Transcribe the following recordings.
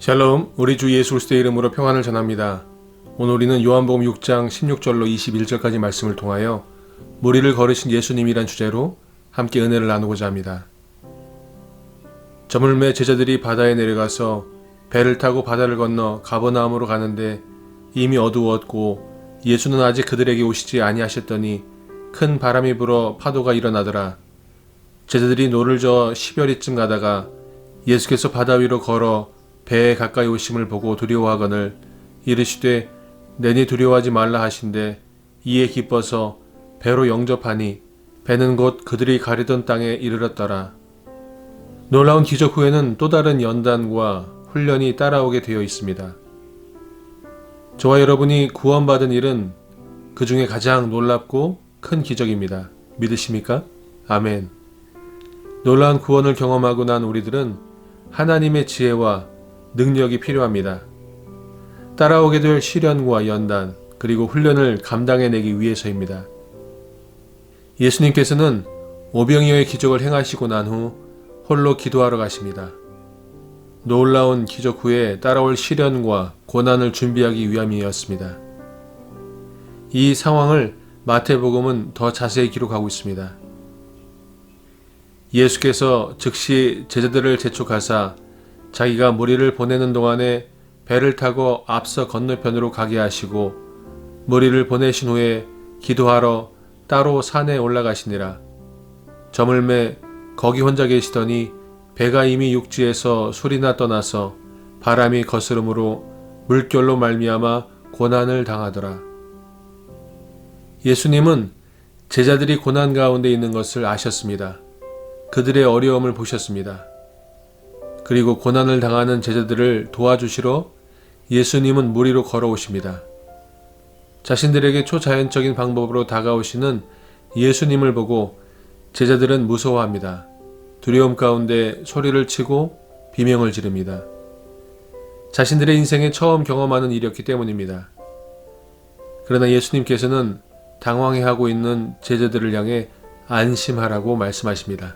샬롬, 우리 주 예수 그리스도의 이름으로 평안을 전합니다. 오늘 우리는 요한복음 6장 16절로 21절까지 말씀을 통하여 무리를 걸으신 예수님이란 주제로 함께 은혜를 나누고자 합니다. 저물매 제자들이 바다에 내려가서 배를 타고 바다를 건너 가버나움으로 가는데 이미 어두웠고 예수는 아직 그들에게 오시지 아니하셨더니 큰 바람이 불어 파도가 일어나더라. 제자들이 노를 저어 10여리쯤 가다가 예수께서 바다 위로 걸어 배에 가까이 오심을 보고 두려워하거늘 이르시되 내니 두려워하지 말라 하신대 이에 기뻐서 배로 영접하니 배는 곧 그들이 가려던 땅에 이르렀더라. 놀라운 기적 후에는 또 다른 연단과 훈련이 따라오게 되어 있습니다. 저와 여러분이 구원받은 일은 그 중에 가장 놀랍고 큰 기적입니다. 믿으십니까? 아멘. 놀라운 구원을 경험하고 난 우리들은 하나님의 지혜와 능력이 필요합니다. 따라오게 될 시련과 연단 그리고 훈련을 감당해내기 위해서입니다. 예수님께서는 오병이어의 기적을 행하시고 난 후 홀로 기도하러 가십니다. 놀라운 기적 후에 따라올 시련과 고난을 준비하기 위함이었습니다. 이 상황을 마태복음은 더 자세히 기록하고 있습니다. 예수께서 즉시 제자들을 재촉하사 자기가 무리를 보내는 동안에 배를 타고 앞서 건너편으로 가게 하시고 무리를 보내신 후에 기도하러 따로 산에 올라가시니라. 저물매 거기 혼자 계시더니 배가 이미 육지에서 소리나 떠나서 바람이 거스름으로 물결로 말미암아 고난을 당하더라. 예수님은 제자들이 고난 가운데 있는 것을 아셨습니다. 그들의 어려움을 보셨습니다. 그리고 고난을 당하는 제자들을 도와주시러 예수님은 무리로 걸어오십니다. 자신들에게 초자연적인 방법으로 다가오시는 예수님을 보고 제자들은 무서워합니다. 두려움 가운데 소리를 치고 비명을 지릅니다. 자신들의 인생에 처음 경험하는 일이었기 때문입니다. 그러나 예수님께서는 당황해하고 있는 제자들을 향해 안심하라고 말씀하십니다.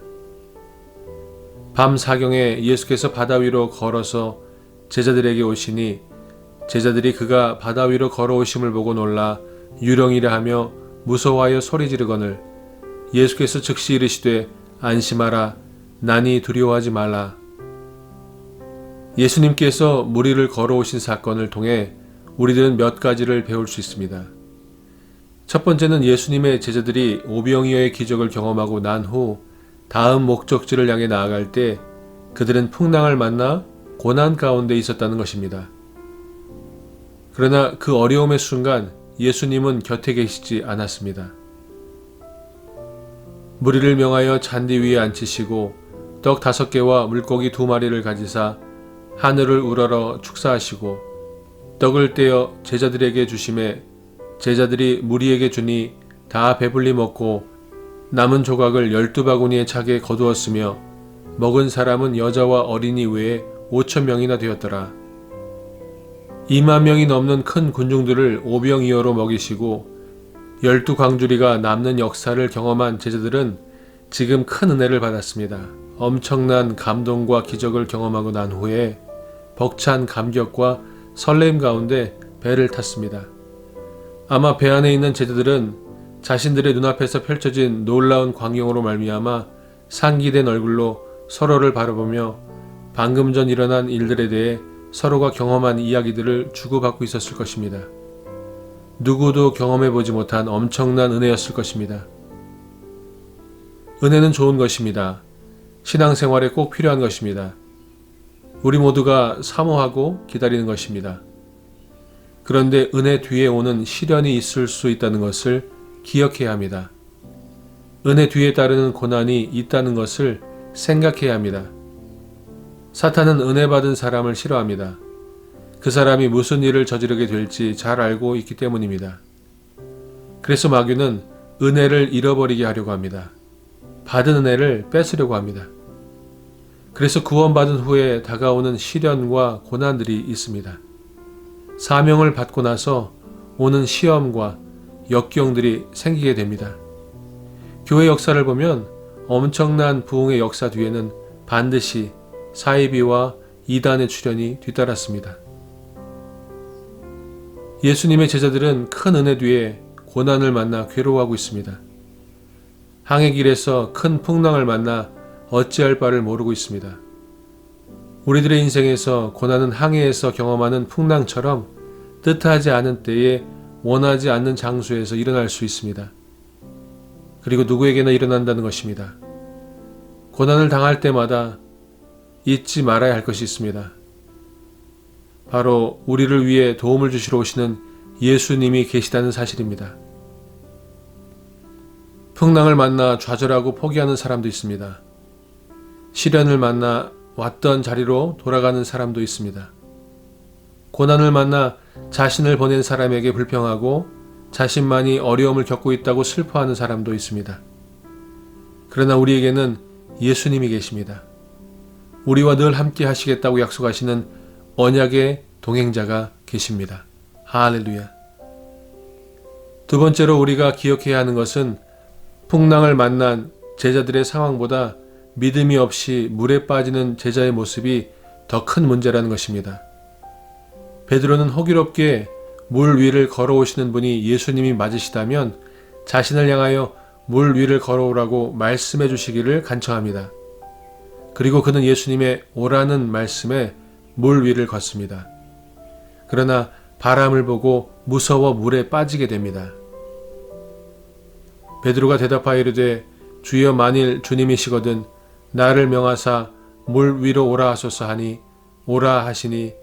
밤 사경에 예수께서 바다 위로 걸어서 제자들에게 오시니 제자들이 그가 바다 위로 걸어오심을 보고 놀라 유령이라 하며 무서워하여 소리 지르거늘 예수께서 즉시 이르시되 안심하라 나니 두려워하지 말라. 예수님께서 무리를 걸어오신 사건을 통해 우리들은 몇 가지를 배울 수 있습니다. 첫 번째는 예수님의 제자들이 오병이어의 기적을 경험하고 난 후 다음 목적지를 향해 나아갈 때 그들은 풍랑을 만나 고난 가운데 있었다는 것입니다. 그러나 그 어려움의 순간 예수님은 곁에 계시지 않았습니다. 무리를 명하여 잔디 위에 앉히시고 떡 5개와 물고기 2마리를 가지사 하늘을 우러러 축사하시고 떡을 떼어 제자들에게 주심에 제자들이 무리에게 주니 다 배불리 먹고 남은 조각을 12바구니에 차게 거두었으며 먹은 사람은 여자와 어린이 외에 5,000명이나 되었더라. 2만 명이 넘는 큰 군중들을 오병이어로 먹이시고 12광주리가 남는 역사를 경험한 제자들은 지금 큰 은혜를 받았습니다. 엄청난 감동과 기적을 경험하고 난 후에 벅찬 감격과 설렘 가운데 배를 탔습니다. 아마 배 안에 있는 제자들은 자신들의 눈앞에서 펼쳐진 놀라운 광경으로 말미암아 상기된 얼굴로 서로를 바라보며 방금 전 일어난 일들에 대해 서로가 경험한 이야기들을 주고받고 있었을 것입니다. 누구도 경험해보지 못한 엄청난 은혜였을 것입니다. 은혜는 좋은 것입니다. 신앙생활에 꼭 필요한 것입니다. 우리 모두가 사모하고 기다리는 것입니다. 그런데 은혜 뒤에 오는 시련이 있을 수 있다는 것을 기억해야 합니다. 은혜 뒤에 따르는 고난이 있다는 것을 생각해야 합니다. 사탄은 은혜 받은 사람을 싫어합니다. 그 사람이 무슨 일을 저지르게 될지 잘 알고 있기 때문입니다. 그래서 마귀는 은혜를 잃어버리게 하려고 합니다. 받은 은혜를 뺏으려고 합니다. 그래서 구원받은 후에 다가오는 시련과 고난들이 있습니다. 사명을 받고 나서 오는 시험과 역경들이 생기게 됩니다. 교회 역사를 보면 엄청난 부흥의 역사 뒤에는 반드시 사이비와 이단의 출현이 뒤따랐습니다. 예수님의 제자들은 큰 은혜 뒤에 고난을 만나 괴로워하고 있습니다. 항해 길에서 큰 풍랑을 만나 어찌할 바를 모르고 있습니다. 우리들의 인생에서 고난은 항해에서 경험하는 풍랑처럼 뜻하지 않은 때에 원하지 않는 장소에서 일어날 수 있습니다. 그리고 누구에게나 일어난다는 것입니다. 고난을 당할 때마다 잊지 말아야 할 것이 있습니다. 바로 우리를 위해 도움을 주시러 오시는 예수님이 계시다는 사실입니다. 풍랑을 만나 좌절하고 포기하는 사람도 있습니다. 시련을 만나 왔던 자리로 돌아가는 사람도 있습니다. 고난을 만나 자신을 보낸 사람에게 불평하고 자신만이 어려움을 겪고 있다고 슬퍼하는 사람도 있습니다. 그러나 우리에게는 예수님이 계십니다. 우리와 늘 함께 하시겠다고 약속하시는 언약의 동행자가 계십니다. 할렐루야. 두 번째로 우리가 기억해야 하는 것은 풍랑을 만난 제자들의 상황보다 믿음이 없이 물에 빠지는 제자의 모습이 더 큰 문제라는 것입니다. 베드로는 호기롭게 물 위를 걸어오시는 분이 예수님이 맞으시다면 자신을 향하여 물 위를 걸어오라고 말씀해 주시기를 간청합니다. 그리고 그는 예수님의 오라는 말씀에 물 위를 걷습니다. 그러나 바람을 보고 무서워 물에 빠지게 됩니다. 베드로가 대답하여 이르되 주여 만일 주님이시거든 나를 명하사 물 위로 오라 하소서 하니 오라 하시니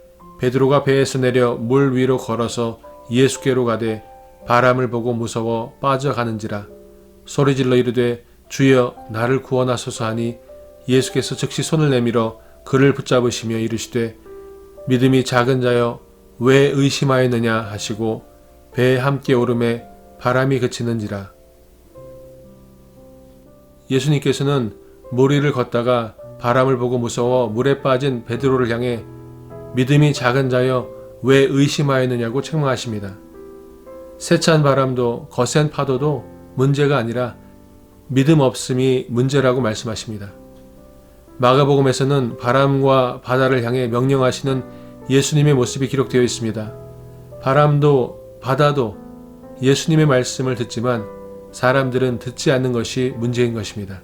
베드로가 배에서 내려 물 위로 걸어서 예수께로 가되 바람을 보고 무서워 빠져가는지라 소리질러 이르되 주여 나를 구원하소서 하니 예수께서 즉시 손을 내밀어 그를 붙잡으시며 이르시되 믿음이 작은 자여 왜 의심하였느냐 하시고 배에 함께 오름에 바람이 그치는지라. 예수님께서는 물 위를 걷다가 바람을 보고 무서워 물에 빠진 베드로를 향해 믿음이 작은 자여 왜 의심하였느냐고 책망하십니다. 세찬 바람도 거센 파도도 문제가 아니라 믿음 없음이 문제라고 말씀하십니다. 마가복음에서는 바람과 바다를 향해 명령하시는 예수님의 모습이 기록되어 있습니다. 바람도 바다도 예수님의 말씀을 듣지만 사람들은 듣지 않는 것이 문제인 것입니다.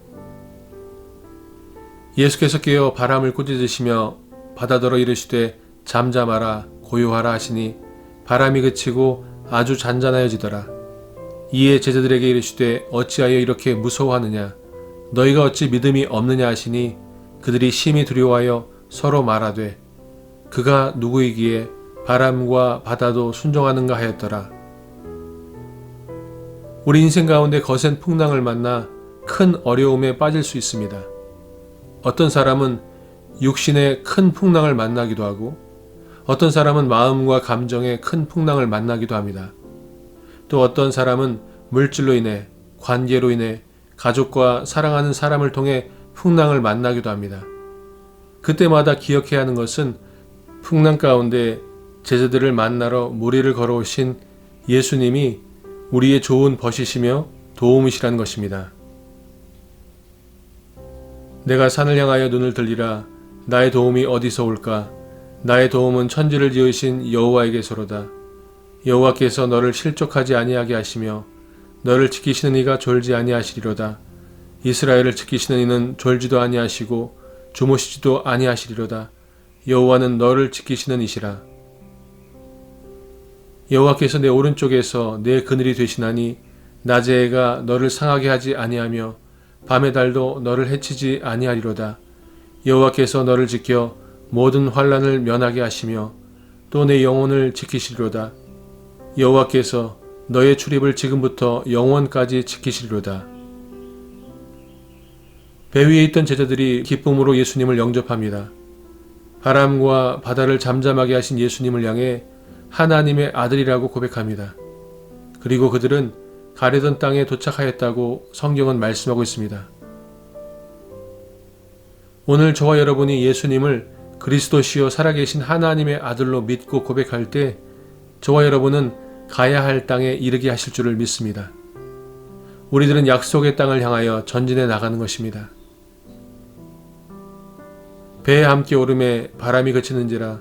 예수께서 깨어 바람을 꾸짖으시며 바다더러 이르시되 잠잠하라 고요하라 하시니 바람이 그치고 아주 잔잔하여지더라. 이에 제자들에게 이르시되 어찌하여 이렇게 무서워하느냐 너희가 어찌 믿음이 없느냐 하시니 그들이 심히 두려워하여 서로 말하되 그가 누구이기에 바람과 바다도 순종하는가 하였더라. 우리 인생 가운데 거센 풍랑을 만나 큰 어려움에 빠질 수 있습니다. 어떤 사람은 육신의 큰 풍랑을 만나기도 하고 어떤 사람은 마음과 감정의 큰 풍랑을 만나기도 합니다. 또 어떤 사람은 물질로 인해 관계로 인해 가족과 사랑하는 사람을 통해 풍랑을 만나기도 합니다. 그때마다 기억해야 하는 것은 풍랑 가운데 제자들을 만나러 물 위를 걸어오신 예수님이 우리의 좋은 벗이시며 도움이시라는 것입니다. 내가 산을 향하여 눈을 들리라. 나의 도움이 어디서 올까? 나의 도움은 천지를 지으신 여호와에게서로다. 여호와께서 너를 실족하지 아니하게 하시며 너를 지키시는 이가 졸지 아니하시리로다. 이스라엘을 지키시는 이는 졸지도 아니하시고 주무시지도 아니하시리로다. 여호와는 너를 지키시는 이시라. 여호와께서 내 오른쪽에서 내 그늘이 되시나니 낮의 해가 너를 상하게 하지 아니하며 밤의 달도 너를 해치지 아니하리로다. 여호와께서 너를 지켜 모든 환난을 면하게 하시며 또 내 영혼을 지키시리로다. 여호와께서 너의 출입을 지금부터 영원까지 지키시리로다. 배 위에 있던 제자들이 기쁨으로 예수님을 영접합니다. 바람과 바다를 잠잠하게 하신 예수님을 향해 하나님의 아들이라고 고백합니다. 그리고 그들은 가려던 땅에 도착하였다고 성경은 말씀하고 있습니다. 오늘 저와 여러분이 예수님을 그리스도시요 살아계신 하나님의 아들로 믿고 고백할 때 저와 여러분은 가야 할 땅에 이르게 하실 줄을 믿습니다. 우리들은 약속의 땅을 향하여 전진해 나가는 것입니다. 배에 함께 오름에 바람이 그치는지라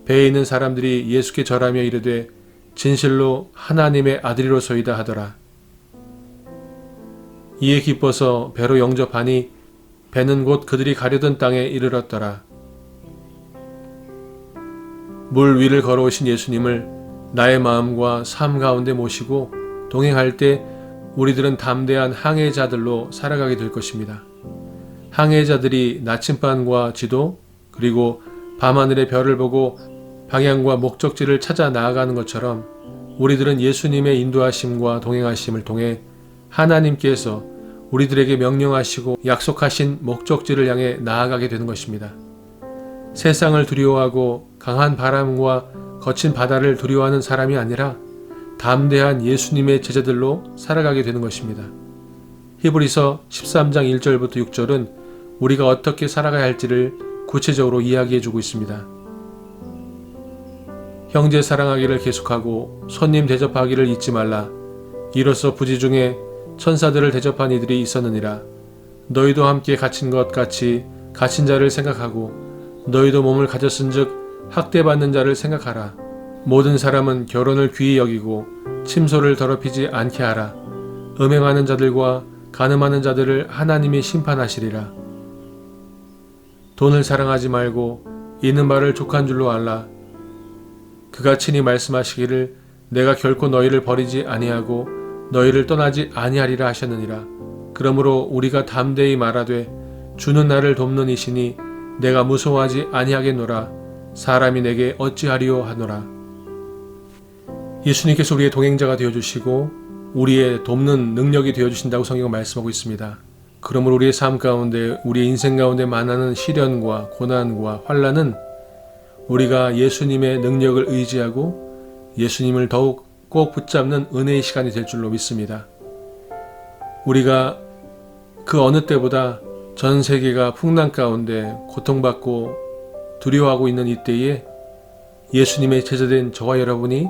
배에 있는 사람들이 예수께 절하며 이르되 진실로 하나님의 아들이로소이다 하더라. 이에 기뻐서 배로 영접하니 배는 곧 그들이 가려던 땅에 이르렀더라. 물 위를 걸어오신 예수님을 나의 마음과 삶 가운데 모시고 동행할 때 우리들은 담대한 항해자들로 살아가게 될 것입니다. 항해자들이 나침반과 지도 그리고 밤하늘의 별을 보고 방향과 목적지를 찾아 나아가는 것처럼 우리들은 예수님의 인도하심과 동행하심을 통해 하나님께서 우리들에게 명령하시고 약속하신 목적지를 향해 나아가게 되는 것입니다. 세상을 두려워하고 강한 바람과 거친 바다를 두려워하는 사람이 아니라 담대한 예수님의 제자들로 살아가게 되는 것입니다. 히브리서 13장 1절부터 6절은 우리가 어떻게 살아가야 할지를 구체적으로 이야기해 주고 있습니다. 형제 사랑하기를 계속하고 손님 대접하기를 잊지 말라. 이로써 부지 중에 천사들을 대접한 이들이 있었느니라. 너희도 함께 갇힌 것 같이 갇힌 자를 생각하고 너희도 몸을 가졌은즉 학대받는 자를 생각하라. 모든 사람은 결혼을 귀히 여기고 침소를 더럽히지 않게 하라. 음행하는 자들과 간음하는 자들을 하나님이 심판하시리라. 돈을 사랑하지 말고 있는 바를 족한 줄로 알라. 그가 친히 말씀하시기를 내가 결코 너희를 버리지 아니하고 너희를 떠나지 아니하리라 하셨느니라. 그러므로 우리가 담대히 말하되 주는 나를 돕는 이시니 내가 무서워하지 아니하겠노라. 사람이 내게 어찌하리요 하노라. 예수님께서 우리의 동행자가 되어주시고 우리의 돕는 능력이 되어주신다고 성경은 말씀하고 있습니다. 그러므로 우리의 삶 가운데 우리의 인생 가운데 만나는 시련과 고난과 환난은 우리가 예수님의 능력을 의지하고 예수님을 더욱 꼭 붙잡는 은혜의 시간이 될 줄로 믿습니다. 우리가 그 어느 때보다 전 세계가 풍랑 가운데 고통받고 두려워하고 있는 이때에 예수님의 제자된 저와 여러분이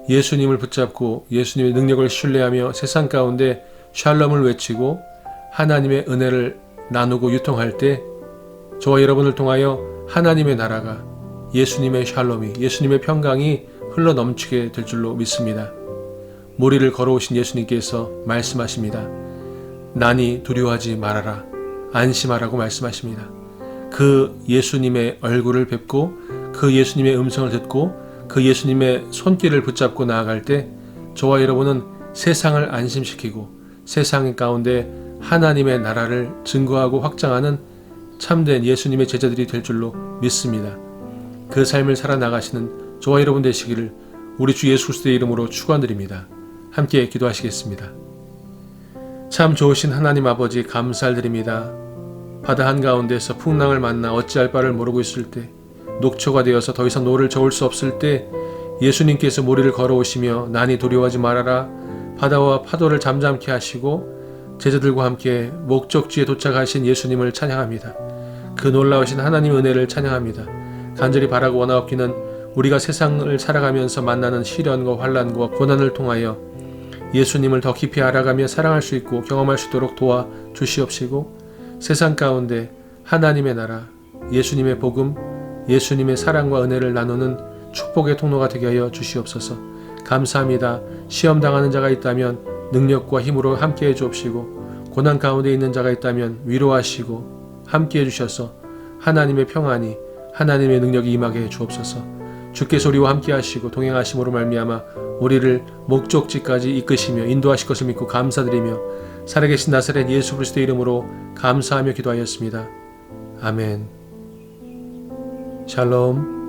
예수님을 붙잡고 예수님의 능력을 신뢰하며 세상 가운데 샬롬을 외치고 하나님의 은혜를 나누고 유통할 때 저와 여러분을 통하여 하나님의 나라가 예수님의 샬롬이 예수님의 평강이 흘러 넘치게 될 줄로 믿습니다. 모리를 걸어오신 예수님께서 말씀하십니다. 나니 두려워하지 말아라. 안심하라고 말씀하십니다. 그 예수님의 얼굴을 뵙고 그 예수님의 음성을 듣고 그 예수님의 손길을 붙잡고 나아갈 때 저와 여러분은 세상을 안심시키고 세상 가운데 하나님의 나라를 증거하고 확장하는 참된 예수님의 제자들이 될 줄로 믿습니다. 그 삶을 살아나가시는 저와 여러분 되시기를 우리 주 예수 그리스도의 이름으로 축원드립니다. 함께 기도하시겠습니다. 참 좋으신 하나님 아버지 감사드립니다. 바다 한가운데서 풍랑을 만나 어찌할 바를 모르고 있을 때 녹초가 되어서 더 이상 노를 저을 수 없을 때 예수님께서 모리를 걸어오시며 나니 두려워하지 말아라. 바다와 파도를 잠잠케 하시고 제자들과 함께 목적지에 도착하신 예수님을 찬양합니다. 그 놀라우신 하나님의 은혜를 찬양합니다. 간절히 바라고 원하옵기는 우리가 세상을 살아가면서 만나는 시련과 환난과 고난을 통하여 예수님을 더 깊이 알아가며 사랑할 수 있고 경험할 수 있도록 도와 주시옵시고 세상 가운데 하나님의 나라, 예수님의 복음, 예수님의 사랑과 은혜를 나누는 축복의 통로가 되게 하여 주시옵소서. 감사합니다. 시험 당하는 자가 있다면 능력과 힘으로 함께해 주옵시고 고난 가운데 있는 자가 있다면 위로하시고 함께해 주셔서 하나님의 평안이 하나님의 능력이 임하게 해 주옵소서. 주께서 우리와 함께하시고 동행하심으로 말미암아 우리를 목적지까지 이끄시며 인도하실 것을 믿고 감사드리며 살아계신 나사렛 예수 그리스도의 이름으로 감사하며 기도하였습니다. 아멘. 샬롬.